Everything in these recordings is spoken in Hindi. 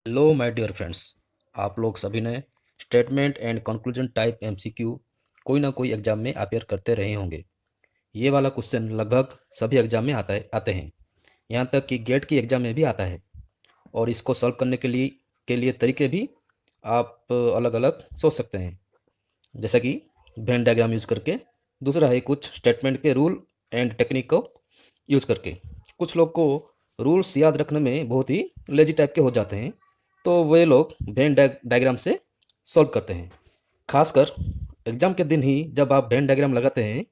Hello my dear friends. आप लोग सभी ने statement and conclusion type MCQ कोई ना कोई एग्जाम में अपेयर करते रहे होंगे। ये वाला क्वेश्चन लगभग सभी एग्जाम में आते हैं। यहाँ तक कि गेट की एग्जाम में भी आता है। और इसको सॉल्व करने के लिए तरीके भी आप अलग अलग सोच सकते हैं, जैसा कि वेन डायग्राम यूज़ करके। दूसरा है कुछ स्टेटमेंट के रूल एंड टेक्निक को यूज़ करके। कुछ लोग को रूल्स याद रखने में बहुत ही लेजी टाइप के हो जाते हैं, तो वे लोग वेन डायग्राम से सॉल्व करते हैं। खासकर एग्ज़ाम के दिन ही जब आप वेन डायग्राम लगाते हैं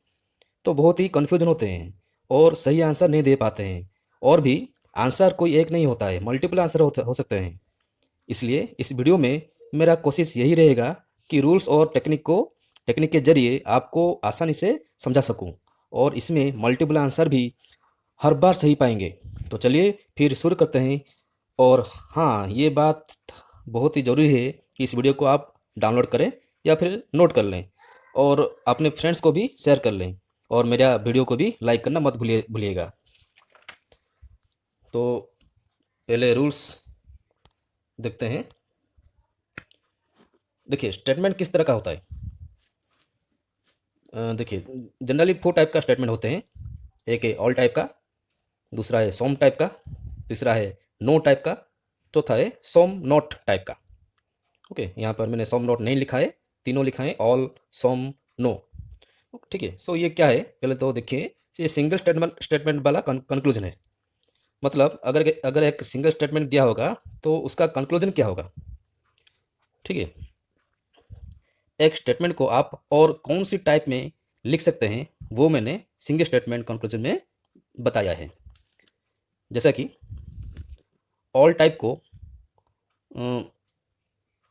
तो बहुत ही कन्फ्यूजन होते हैं और सही आंसर नहीं दे पाते हैं। और भी आंसर कोई एक नहीं होता है, मल्टीपल आंसर हो सकते हैं। इसलिए इस वीडियो में मेरा कोशिश यही रहेगा कि रूल्स और टेक्निक के जरिए आपको आसानी से समझा सकूं, और इसमें मल्टीपल आंसर भी हर बार सही पाएंगे। तो चलिए फिर शुरू करते हैं। और हाँ, ये बात बहुत ही ज़रूरी है कि इस वीडियो को आप डाउनलोड करें या फिर नोट कर लें और अपने फ्रेंड्स को भी शेयर कर लें, और मेरा वीडियो को भी लाइक करना मत भूलिएगा। तो पहले रूल्स देखते हैं। देखिए, स्टेटमेंट किस तरह का होता है। देखिए, जनरली 4 टाइप का स्टेटमेंट होते हैं। एक है ऑल टाइप का, दूसरा है सम टाइप का, तीसरा है नो टाइप का, चौथा है सम नॉट टाइप का। ओके, यहाँ पर मैंने सम नॉट नहीं लिखा है, तीनों लिखा है ऑल सम नो। ठीक है। सो ये क्या है, पहले तो देखिए, ये सिंगल स्टेटमेंट वाला कंक्लूजन है। मतलब अगर अगर एक सिंगल स्टेटमेंट दिया होगा तो उसका कंक्लूजन क्या होगा। ठीक है। एक स्टेटमेंट को आप और कौन सी टाइप में लिख सकते हैं वो मैंने सिंगल स्टेटमेंट कंक्लूजन में बताया है। जैसा कि ऑल टाइप को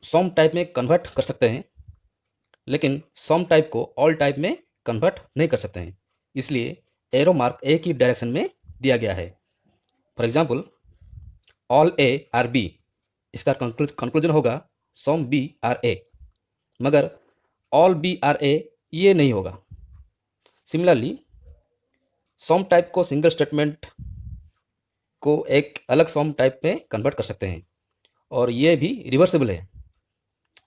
सम टाइप में कन्वर्ट कर सकते हैं, लेकिन सम टाइप को ऑल टाइप में कन्वर्ट नहीं कर सकते हैं। इसलिए एरो मार्क एक ही डायरेक्शन में दिया गया है। For example, all A are B, इसका कंक्लूजन होगा सम बी आर ए, मगर ऑल बी आर ए ये नहीं होगा। सिमिलरली, सम टाइप को सिंगल स्टेटमेंट को एक अलग सम टाइप में कन्वर्ट कर सकते हैं, और ये भी रिवर्सिबल है।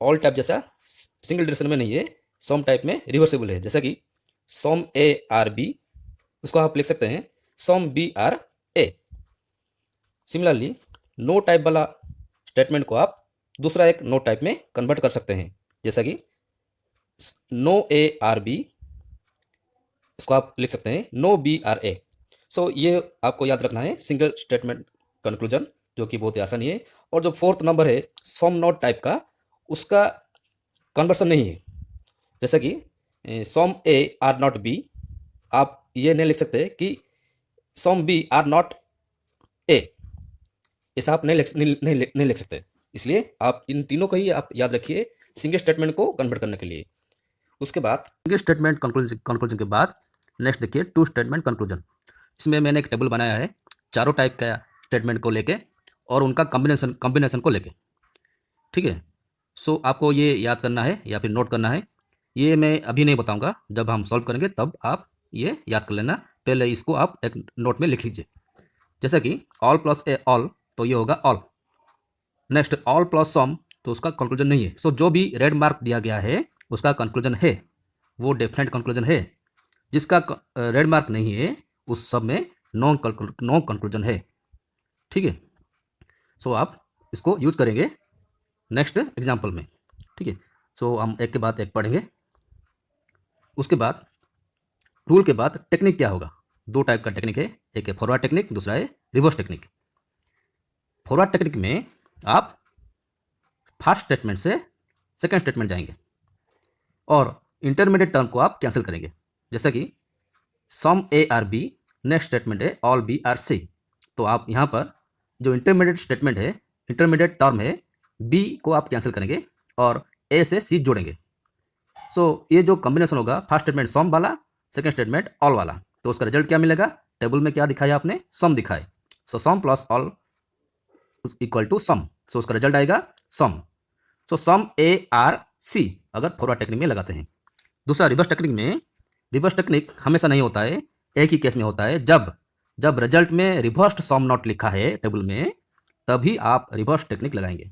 ऑल टाइप जैसा सिंगल डायरेक्शन में नहीं है, सम टाइप में रिवर्सिबल है। जैसा कि सम ए आर बी, उसको आप लिख सकते हैं some B are A. Similarly, no type वाला स्टेटमेंट को आप दूसरा एक नो टाइप में कन्वर्ट कर सकते हैं, जैसा कि नो ए आर बी, इसको आप लिख सकते हैं नो बी आर ए। सो ये आपको याद रखना है सिंगल स्टेटमेंट कंक्लूजन, जो कि बहुत ही आसानी है। और जो फोर्थ नंबर है सम नॉट टाइप का, उसका कन्वर्सन नहीं है। जैसा कि some A are not B, आप ये नहीं लिख सकते कि some B are not A, ऐसा आप नहीं लिख सकते। इसलिए आप इन तीनों को ही आप याद रखिए सिंगल स्टेटमेंट को कन्वर्ट करने के लिए। उसके बाद सिंगल स्टेटमेंट कंक्लूजन के बाद नेक्स्ट देखिए टू स्टेटमेंट कंक्लूजन। इसमें मैंने एक टेबल बनाया है चारों टाइप का स्टेटमेंट को लेके और उनका कॉम्बिनेशन को लेके। ठीक है। सो आपको ये याद करना है या फिर नोट करना है। ये मैं अभी नहीं बताऊंगा, जब हम सॉल्व करेंगे तब आप ये याद कर लेना। पहले इसको आप एक नोट में लिख लीजिए। जैसा कि ऑल प्लस ए ऑल, तो ये होगा ऑल। नेक्स्ट ऑल प्लस सम, तो उसका कंक्लूजन नहीं है। सो जो भी रेड मार्क दिया गया है उसका कंक्लूजन है, वो डेफिनेट कंक्लूजन है। जिसका रेड मार्क नहीं है उस सब में नॉन कंक्लूजन है। ठीक है। सो आप इसको यूज करेंगे नेक्स्ट एग्जाम्पल में। ठीक है। सो हम एक के बाद एक पढ़ेंगे। उसके बाद रूल के बाद टेक्निक क्या होगा। दो टाइप का टेक्निक है, एक है फॉरवर्ड टेक्निक, दूसरा है रिवर्स टेक्निक। फॉरवर्ड टेक्निक में आप फर्स्ट स्टेटमेंट से सेकंड स्टेटमेंट जाएंगे और इंटरमीडिएट टर्म को आप कैंसिल करेंगे। जैसा कि some A are B, next statement है ऑल बी आर सी। तो आप यहाँ पर जो इंटरमीडिएट स्टेटमेंट है, इंटरमीडिएट टर्म है, बी को आप कैंसिल करेंगे और ए से सी जोड़ेंगे। सो ये जो कॉम्बिनेशन होगा, फर्स्ट स्टेटमेंट सम वाला, सेकंड स्टेटमेंट ऑल वाला, तो उसका रिजल्ट क्या मिलेगा। टेबल में क्या दिखाया आपने, सम दिखाए। सो सम प्लस ऑल इक्वल टू सम, सो उसका रिजल्ट आएगा सम। सो सम ए आर सी अगर फॉरवर्ड टेक्निक में लगाते हैं। दूसरा रिवर्स टेक्निक में, रिवर्स टेक्निक हमेशा नहीं होता है, एक ही केस में होता है। जब रिजल्ट में रिवर्स्ड सम नॉट लिखा है टेबल में, तभी आप रिवर्स टेक्निक लगाएंगे।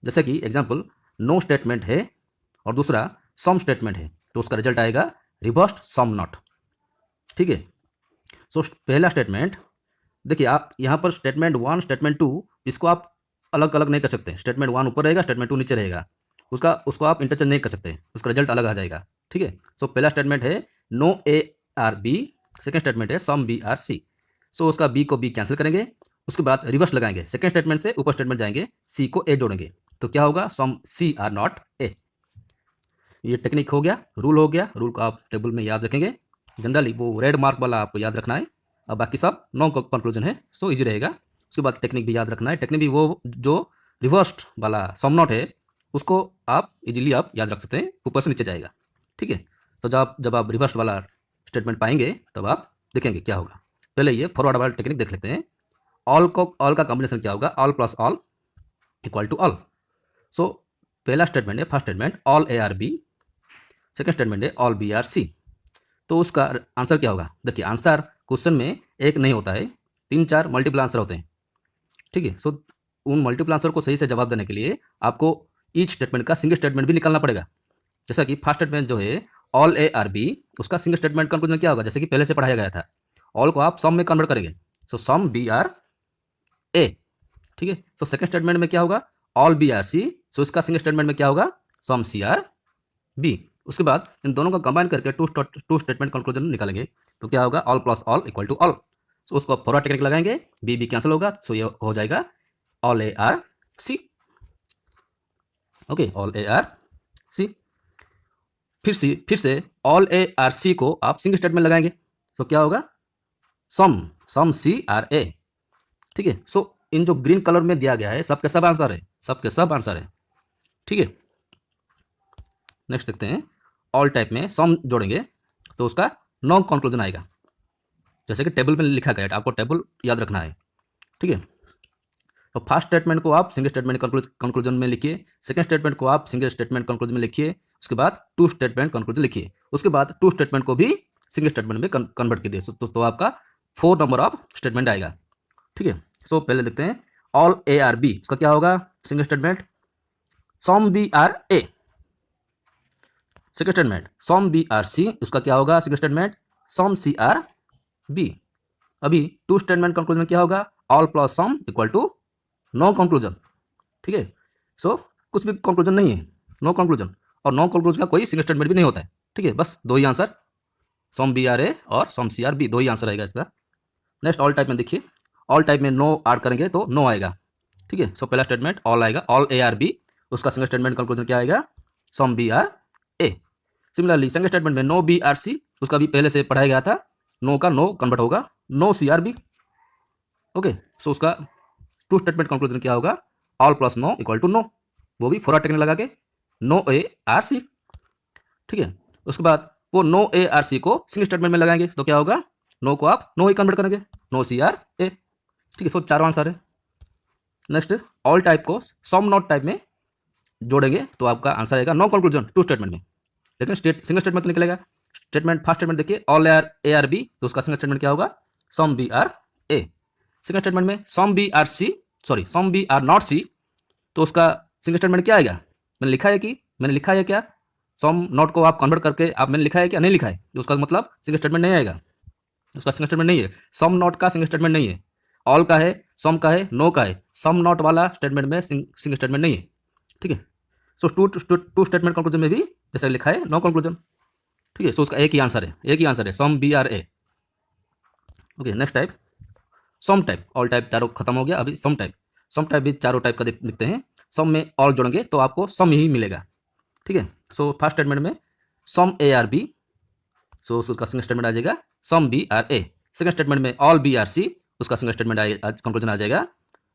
जैसे कि एग्जाम्पल, नो स्टेटमेंट है और दूसरा सम स्टेटमेंट है, तो उसका रिजल्ट आएगा रिवर्स्ड सम नॉट। ठीक है। सो पहला स्टेटमेंट, देखिए आप यहाँ पर स्टेटमेंट 1 स्टेटमेंट 2 इसको आप अलग अलग नहीं कर सकते। स्टेटमेंट 1 ऊपर रहेगा, स्टेटमेंट 2 नीचे रहेगा, उसको आप इंटरचेंज नहीं कर सकते, उसका रिजल्ट अलग आ जाएगा। ठीक है। सो पहला स्टेटमेंट है no A are B, second statement है सम बी आर सी। सो उसका बी को बी कैंसिल करेंगे, उसके बाद रिवर्स लगाएंगे, सेकेंड स्टेटमेंट से ऊपर स्टेटमेंट जाएंगे, सी को ए जोड़ेंगे, तो क्या होगा, सम सी आर नॉट ए। ये टेक्निक हो गया, रूल हो गया। रूल को आप टेबल में याद रखेंगे। जनरली वो रेड मार्क वाला आपको याद रखना है, अब बाकी सब नो कंक्लूजन है, सो इजी रहेगा। उसके बाद टेक्निक भी याद रखना है। टेक्निक भी वो जो रिवर्स्ड वाला सम नॉट है उसको आप इजीली आप याद रख सकते हैं, ऊपर से नीचे जाएगा। ठीक है। तो जब आप रिवर्स्ड वाला स्टेटमेंट पाएंगे तब आप देखेंगे क्या होगा। पहले ये फॉरवर्ड वाला टेक्निक देख लेते हैं। ऑल का कॉम्बिनेशन क्या होगा, all plus all equal to all. So पहला स्टेटमेंट है, first statement all A are B, second statement है ऑल बी आर सी। तो उसका आंसर क्या होगा, देखिए आंसर क्वेश्चन में एक नहीं होता है, 3-4 मल्टीपल आंसर होते हैं। ठीक है। सो उन मल्टीपल आंसर को सही से जवाब देने के लिए आपको ईच स्टेटमेंट का सिंगल स्टेटमेंट भी निकालना पड़ेगा। जैसा कि फर्स्ट स्टेटमेंट जो है ऑल ए आर बी, उसका सिंगल स्टेटमेंट कंक्लूजन क्या होगा, जैसे कि पहले से पढ़ाया गया था, ऑल को आप सम में कन्वर्ट करेंगे, सो सम बी आर ए। ठीक है। सो सेकंड स्टेटमेंट में क्या होगा, ऑल बी आर सी, सो इसका सिंगल स्टेटमेंट में क्या होगा, सम सी आर बी। उसके बाद इन दोनों का कंबाइन करके टू स्टेटमेंट कंक्लूजन निकालेंगे, तो क्या होगा, all plus all equal to all. So उसको फॉरवर्ड टेक्निक लगाएंगे, बी बी कैंसिल होगा, सो ये हो जाएगा all A are C. Okay, all A are C. फिर से ऑल ए आर सी को आप सिंगल स्टेटमेंट लगाएंगे, सो क्या होगा, सम सी आर ए। ठीक है। सो इन जो ग्रीन कलर में दिया गया है सबके सब आंसर है, सबके सब आंसर है। ठीक है। नेक्स्ट देखते हैं, ऑल टाइप में सम जोड़ेंगे तो उसका नो कंक्लूजन आएगा, जैसे कि टेबल में लिखा गया है, आपको टेबल याद रखना है। ठीक है। तो फर्स्ट स्टेटमेंट को आप सिंगल स्टेटमेंट कंक्लूजन में लिखिए, सेकंड स्टेटमेंट को आप सिंगल स्टेटमेंट कंक्लूजन में लिखिए, उसके बाद टू स्टेटमेंट कंक्लूजन लिखिए, उसके बाद टू स्टेटमेंट को भी सिंगल स्टेटमेंट में कन्वर्ट कीजिए, तो आपका 4 नंबर ऑफ स्टेटमेंट आएगा। ठीक है। सो पहले देखते हैं ऑल ए आर बी, इसका क्या होगा, single statement some B are A. Second statement some B are C, उसका क्या होगा, single statement some C are B. अभी टू स्टेटमेंट कंक्लूजन क्या होगा, all plus some equal to no conclusion. ठीक है। सो कुछ भी कंक्लूजन नहीं है, नो कंक्लूजन, और नो कंक्लूजन का कोई सिंगल स्टेटमेंट भी नहीं होता है। ठीक है। बस दो ही आंसर, सम बी आर ए और सम सी आर बी, दो ही आंसर आएगा इसका। नेक्स्ट ऑल टाइप में देखिए, ऑल टाइप में नो ऐड करेंगे तो नो आएगा। ठीक है। सो पहला स्टेटमेंट ऑल आएगा, ऑल ए आर बी, उसका सिंगल स्टेटमेंट कंक्लूजन क्या आएगा, some B are A. Similarly second statement में नो बी आर सी, उसका भी पहले से पढ़ाया गया था, नो का नो कन्वर्ट होगा no C are B. Okay. So उसका टू स्टेटमेंट कंक्लूजन क्या होगा, all plus no equal to no, वो भी फॉरवर्ड टेक्निक लगा के नो ए आर सी। ठीक है। उसके बाद वो नो ए आर सी को सिंगल स्टेटमेंट में लगाएंगे, तो क्या होगा, नो को आप नो ही कन्वर्ट करेंगे, नो सी आर ए। ठीक है। सो चारों आंसर है। नेक्स्ट ऑल टाइप को सम नॉट टाइप में जोड़ेंगे तो आपका आंसर आएगा नो कंक्लूजन टू स्टेटमेंट में, लेकिन सिंगल स्टेटमेंट तो निकलेगा। स्टेटमेंट फर्स्ट स्टेटमेंट देखिए ऑल ए आर बी, तो उसका सिंगल स्टेटमेंट क्या होगा, some B are A. Second statement में some B are C, sorry some B are not C, तो उसका सिंगल स्टेटमेंट क्या आएगा, मैंने लिखा है क्या, सम नॉट को आप कन्वर्ट करके आप मैंने लिखा है क्या, नहीं लिखा है, तो उसका मतलब सिंगल स्टेटमेंट नहीं आएगा, उसका सिंगल स्टेटमेंट नहीं है। सम नॉट का सिंगल स्टेटमेंट नहीं है, ऑल का है, सम का है, नो का है, सम नॉट वाला स्टेटमेंट में सिंगल स्टेटमेंट नहीं है। ठीक है। सो टू स्टेटमेंट कंक्लूजन में भी जैसे लिखा है नो कंक्लूजन। ठीक है। सो उसका एक ही आंसर है some B are A. Okay. Next type some type, all type चारों खत्म हो गया, अभी सम टाइप भी चारों टाइप का लिखते हैं। सम में ऑल जोड़ेंगे तो आपको सम ही मिलेगा। ठीक है। सो फर्स्ट स्टेटमेंट में सम ए आर बी, सो उसका सिंगल स्टेटमेंट आ जाएगा some B are A. Second statement में ऑल बी आर सी, उसका सिंगल स्टेटमेंट कंक्लूजन आ जाएगा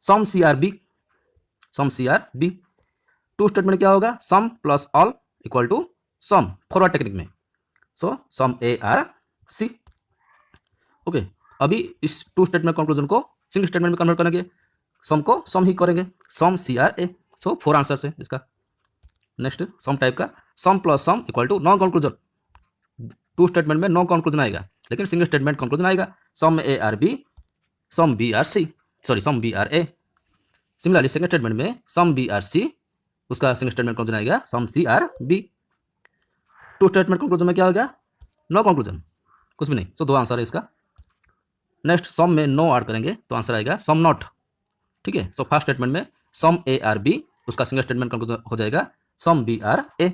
some C are B, some C are B. Two statement क्या होगा, some plus all equal to some, forward technique में, so some A are C. Okay. अभी इस टू स्टेटमेंट कंक्लूजन को सिंगल स्टेटमेंट में कन्वर्ट करेंगे, सम को सम ही करेंगे, सम C R A. So 4 answer है इसका। नेक्स्ट सम टाइप का some plus some equal to no conclusion, two statement में नो कंक्लूजन आएगा, लेकिन सिंगल स्टेटमेंट कंक्लूजन आएगा some A are B, some B are C, sorry some B are A. Similarly second statement में सम बी आर सी, उसका सेकंड स्टेटमेंट कंक्लूजन आएगा some C are B. Two statement conclusion में क्या होगा? नो कंक्लूजन, कुछ भी नहीं। सो दो आंसर है इसका। नेक्स्ट सम में नो ऐड करेंगे तो आंसर आएगा सम नॉट। ठीक है, सो फर्स्ट स्टेटमेंट में सम ए आर बी, उसका सिंगल स्टेटमेंट कंक्लूजन हो जाएगा some B are A.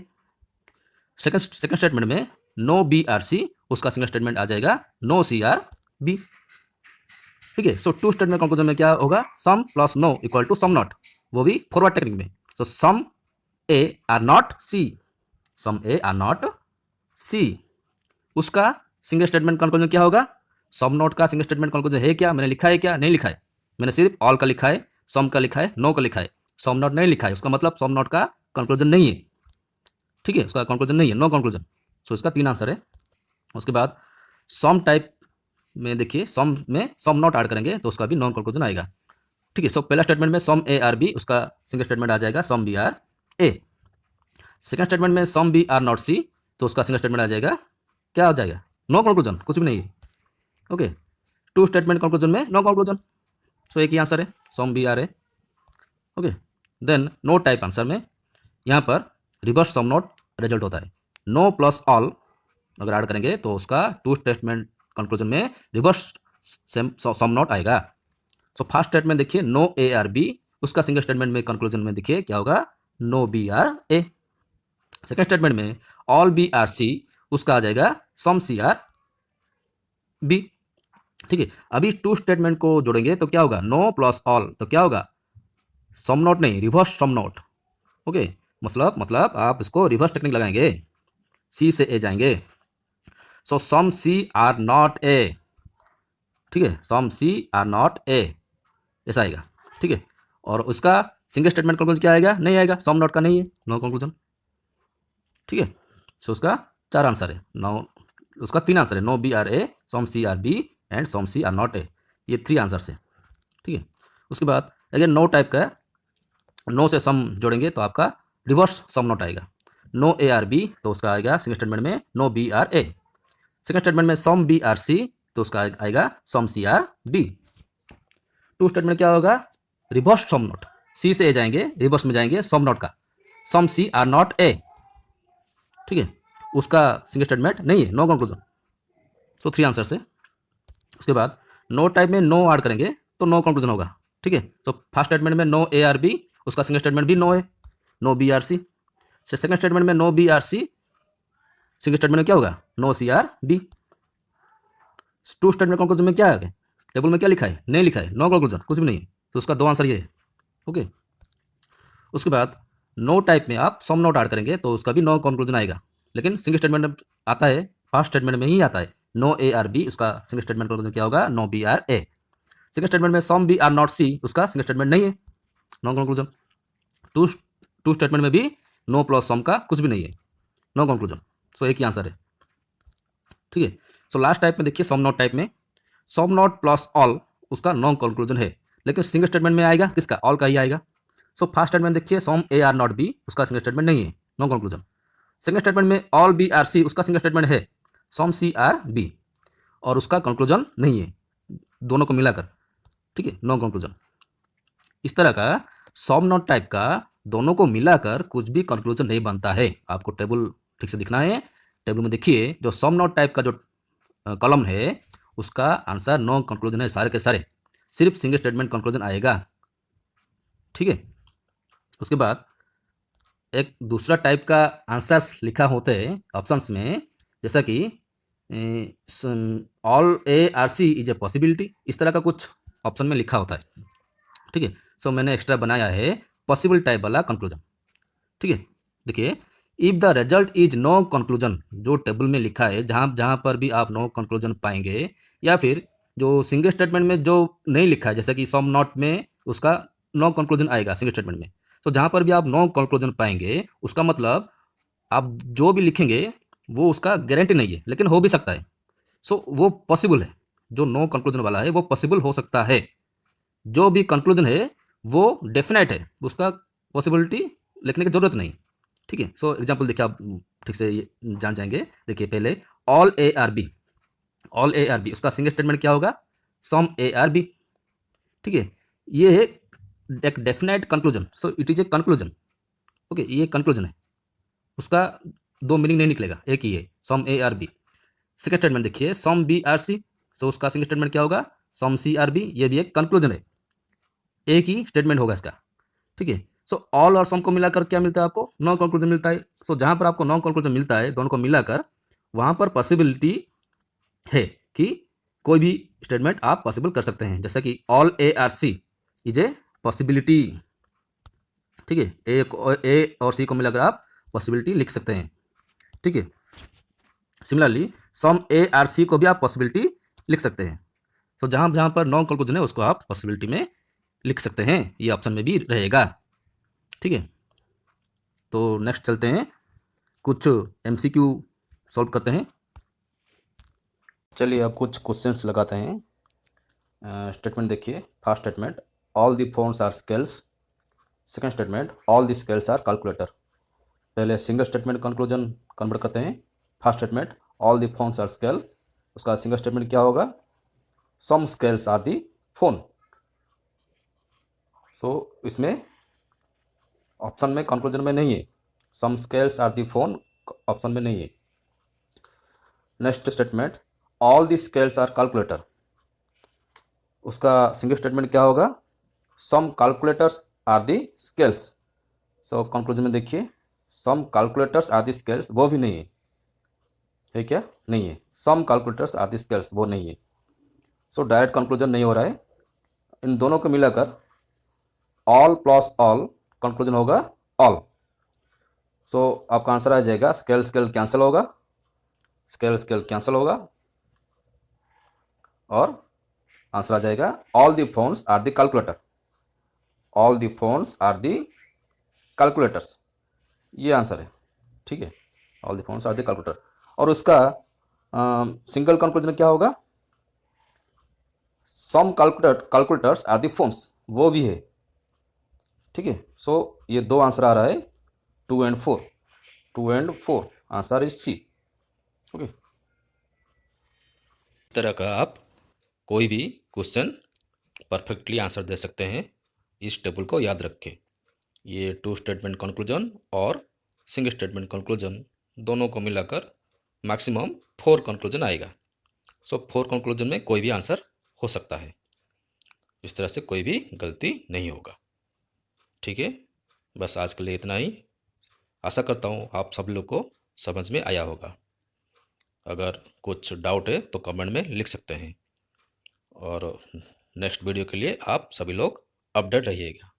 Second statement में नो बी आर सी, उसका सिंगल स्टेटमेंट आ जाएगा नो सी आर बी। ठीक है, सो टू स्टेटमेंट कंक्लूजन में क्या होगा? Some plus no equal to some not, वो भी फॉरवर्ड टेक्निक में। So some A are not C, some A are not C, उसका सिंगल स्टेटमेंट कंक्लूजन क्या होगा? सम नॉट का सिंगल स्टेटमेंट कंक्लूजन है क्या? मैंने लिखा है क्या? नहीं लिखा है। मैंने सिर्फ ऑल का लिखा है, सम का लिखा है, नो का लिखा है, सम नॉट नहीं लिखा है। उसका मतलब सम नॉट का कंक्लूजन नहीं है। ठीक है, उसका कंक्लूजन नहीं है, नो कंक्लूजन। सो इसका तीन आंसर है। उसके बाद सम टाइप में देखिए, सम में सम नॉट ऐड करेंगे तो उसका भी नॉन कंक्लूजन आएगा। ठीक है, सो पहला स्टेटमेंट में सम ए आर बी, उसका सिंगल स्टेटमेंट आ जाएगा some B are A. Second statement में some B are not C, तो उसका सिंगल स्टेटमेंट आ जाएगा, क्या हो जाएगा? नो कंक्लूजन, कुछ भी नहीं है। ओके, टू स्टेटमेंट कंक्लूजन में नो कंक्लूजन, सो एक ही आंसर है some B are A. Okay, then no type answer में यहाँ पर रिवर्स सम नॉट रिजल्ट होता है। नो प्लस ऑल अगर ऐड करेंगे तो उसका टू स्टेटमेंट कंक्लूजन में रिवर्स सम नॉट आएगा। सो फर्स्ट स्टेटमेंट देखिए नो ए आर बी, उसका सिंगल स्टेटमेंट में कंक्लूजन में देखिए क्या होगा? No B are A. Second statement में ऑल बी आर सी, उसका आ जाएगा सम सी आर बी। ठीक है, अभी टू स्टेटमेंट को जोड़ेंगे तो क्या होगा? नो प्लस ऑल, तो क्या होगा? सम नॉट नहीं, रिवर्स सम नॉट। ओके, मतलब आप इसको रिवर्स टेक्निक लगाएंगे, सी से ए जाएंगे। सो सम सी आर नॉट ए। ठीक है, सम सी आर नॉट ए, ऐसा आएगा। ठीक है, और उसका सिंगल स्टेटमेंट कंक्लूजन क्या आएगा? नहीं आएगा, सम नॉट का नहीं है, नो कंक्लूजन। ठीक है, सो उसका चार आंसर है, नो, उसका तीन आंसर है, no B are A, some C are B and some C are not A, ये थ्री आंसर है। ठीक है, उसके बाद अगेन नो टाइप का, नो से सम जोड़ेंगे तो आपका रिवर्स सम नॉट आएगा। नो ए आर बी, तो उसका आएगा सिंगल स्टेटमेंट में no B are A. Second statement में सम बी आर सी, तो उसका आएगा some C are B. Two statement क्या होगा? रिवर्स सम नॉट, सी से ए जाएंगे, रिवर्स में जाएंगे सम नॉट का, सम सी आर नॉट ए। ठीक है, उसका सिंगल स्टेटमेंट नहीं है, no conclusion. So three answer से। उसके बाद नो टाइप में नो ऐड करेंगे तो नो कंक्लूजन होगा। ठीक है, तो फर्स्ट स्टेटमेंट में नो ए आर बी, उसका सिंगल स्टेटमेंट भी नो है, no B are C. Second statement में no B are C, single statement में क्या होगा? No C are B. Two statement conclusion में क्या है? टेबल में क्या लिखा है? नहीं लिखा है, नो कंक्लूजन, कुछ भी नहीं है, तो उसका दो आंसर ये है। ओके, उसके बाद नो टाइप में आप सम नॉट ऐड करेंगे तो उसका भी नो कंक्लूजन आएगा, लेकिन सिंगल स्टेटमेंट में आता है, फर्स्ट स्टेटमेंट में ही आता है नो ए आर बी, उसका सिंगल स्टेटमेंट कंक्लूजन क्या होगा? No B are A. Second statement में some B are not C, उसका सिंगल स्टेटमेंट नहीं है, no conclusion. Two two statement में भी नो प्लस सम का कुछ भी नहीं है, नो कंक्लूजन। सो एक ही आंसर है। ठीक है, सो लास्ट टाइप में देखिए सम नॉट टाइप में सम नॉट प्लस ऑल, उसका नो कंक्लूजन है, लेकिन सिंगल स्टेटमेंट में आएगा किसका? ऑल का ही आएगा। सो फर्स्ट स्टेटमेंट देखिए सम ए आर नॉट बी, उसका सिंगल स्टेटमेंट नहीं है, नो कंक्लूजन। सेकंड स्टेटमेंट में ऑल बी आर सी, उसका सिंगल स्टेटमेंट है सम सी आर बी, और उसका कंक्लूजन नहीं है, दोनों को मिलाकर। ठीक है, नो कंक्लूजन। इस तरह का सम नॉट टाइप का दोनों को मिलाकर कुछ भी कंक्लूजन नहीं बनता है। आपको टेबल ठीक से दिखना है, टेबल में देखिए जो सम नॉट टाइप का जो कॉलम है उसका आंसर नो कंक्लूजन है, सारे के सारे, सिर्फ सिंगल स्टेटमेंट कंक्लूजन आएगा। ठीक है, उसके बाद एक दूसरा टाइप का आंसर्स लिखा होते हैं ऑप्शंस में, जैसा कि all A are C is a possibility, इस तरह का कुछ ऑप्शन में लिखा होता है। ठीक है, सो मैंने एक्स्ट्रा बनाया है पॉसिबल टाइप वाला कंक्लूजन। ठीक है, देखिए if the result is no conclusion, जो टेबल में लिखा है, जहाँ जहाँ पर भी आप नो कंक्लूजन पाएंगे, या फिर जो सिंगल स्टेटमेंट में जो नहीं लिखा है, जैसे कि सम नॉट में उसका नो कंक्लूजन आएगा सिंगल स्टेटमेंट में, तो जहाँ पर भी आप नो कंक्लूजन पाएंगे उसका मतलब आप जो भी लिखेंगे वो उसका गारंटी नहीं है, लेकिन हो भी सकता है। सो वो पॉसिबल है, जो नो कंक्लूजन वाला है वो पॉसिबल हो सकता है, जो भी कंक्लूजन है वो डेफिनेट है, उसका पॉसिबिलिटी लिखने की जरूरत नहीं। ठीक है, सो एग्जाम्पल देखिए, आप ठीक से ये जान जाएंगे। देखिए पहले all A are B, all A are B, उसका सिंगल स्टेटमेंट क्या होगा? Some A are B. ठीक है, ये है एक definite conclusion, so it is a conclusion. Okay, ये कंक्लूजन है, उसका दो मीनिंग नहीं निकलेगा, एक ही है, some A are B. Second statement देखिए, सम बी आर सी, सो उसका सिंगल स्टेटमेंट क्या होगा, सम सी आर बी, ये भी एक कंक्लूजन है, एक ही स्टेटमेंट होगा इसका। ठीक है, सो ऑल और सम को मिलाकर क्या मिलता है आपको, नॉन कंक्लूजन मिलता है। सो जहां पर आपको नॉन कंक्लूजन मिलता है दोनों को मिलाकर, वहां पर पॉसिबिलिटी है कि कोई भी स्टेटमेंट आप पॉसिबल कर सकते हैं, जैसा कि all A are C is a possibility. ठीक है, ए और सी को मिलाकर आप पॉसिबिलिटी लिख सकते हैं। ठीक है, सिमिलरली सम ए आर सी को भी आप पॉसिबिलिटी लिख सकते हैं। सो जहां जहां पर नॉन कंक्लूजन है उसको आप पॉसिबिलिटी में लिख सकते हैं, ये ऑप्शन में भी रहेगा। ठीक है, तो नेक्स्ट चलते हैं, कुछ एमसीक्यू सॉल्व करते हैं। चलिए अब कुछ क्वेश्चंस लगाते हैं। स्टेटमेंट देखिए, first statement all the phones are scales. Second statement all the scales are calculator. पहले सिंगल स्टेटमेंट कंक्लूजन कन्वर्ट करते हैं। First statement all the phones are scale, उसका सिंगल स्टेटमेंट क्या होगा, some scales are the phone. So इसमें ऑप्शन में कंक्लूजन में नहीं है, some scales are the phone option में नहीं है। Next statement all the scales are calculator, उसका सिंगल स्टेटमेंट क्या होगा, some calculators are the scales. So conclusion में देखिए, some calculators are the scales, वो भी नहीं है क्या, नहीं है, some calculators are the scales वो नहीं है। सो डायरेक्ट कंक्लूजन नहीं हो रहा है, इन दोनों को मिलाकर ऑल प्लस ऑल कंक्लूजन होगा ऑल। सो आपका आंसर आ जाएगा, स्केल स्केल कैंसिल होगा, स्केल स्केल कैंसिल होगा, और आंसर आ जाएगा all the phones are the calculator, all the phones are the calculators, ये आंसर है। ठीक है, all the phones are the calculator, और उसका सिंगल कंक्लूजन क्या होगा, some calculators are the phones, वो भी है। ठीक है, सो ये दो आंसर आ रहा है, 2 and 4, 2 and 4, answer is C. Okay, इस तरह का आप कोई भी क्वेश्चन परफेक्टली आंसर दे सकते हैं। इस टेबल को याद रखें, ये 2 स्टेटमेंट कंक्लूजन और सिंगल स्टेटमेंट कंक्लूजन दोनों को मिलाकर मैक्सिमम 4 कंक्लूजन आएगा। सो 4 कंक्लूजन में कोई भी आंसर हो सकता है, इस तरह से कोई भी गलती नहीं होगा। ठीक है, बस आज के लिए इतना ही। आशा करता हूँ आप सब लोग को समझ में आया होगा। अगर कुछ डाउट है तो कमेंट में लिख सकते हैं, और नेक्स्ट वीडियो के लिए आप सभी लोग अपडेट रहिएगा।